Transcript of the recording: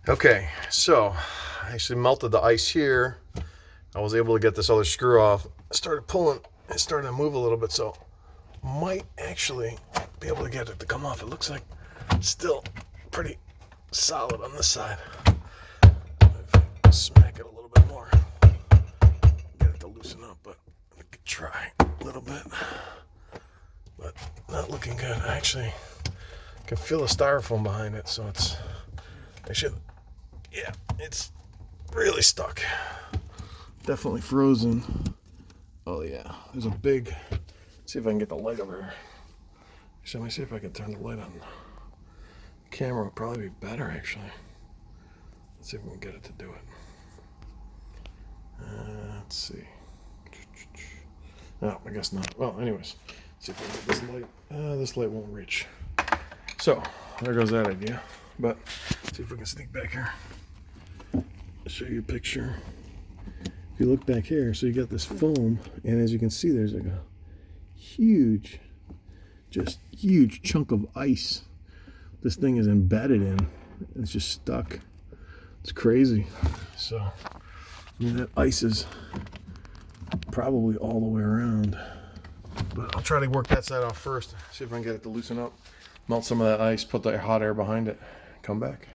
Okay, so I actually melted the ice here. I was able to get this other screw off. I started pulling, it started to move a little bit, so might actually be able to get it to come off. It looks like it's still pretty solid on this side. Smack it a little bit more. Get it to loosen up, but I could try a little bit. But not looking good. I actually can feel the styrofoam behind it, so it's really stuck. Definitely frozen. Oh yeah, there's a big, let's see if I can get the light over here. Actually, let me see if I can turn the light on. The camera would probably be better, actually. Let's see if we can get it to do it. Let's see. No, I guess not. Well, anyways, let's see if we can get this light. This light won't reach. So, there goes that idea. But, let's see if we can sneak back here. I'll show you a picture. If you look back here, so you got this foam, and as you can see, there's like a huge, just huge chunk of ice. This thing is embedded in. It's just stuck. It's crazy. So, I mean, that ice is probably all the way around. But I'll try to work that side off first. See if I can get it to loosen up. Melt some of that ice, put the hot air behind it, come back.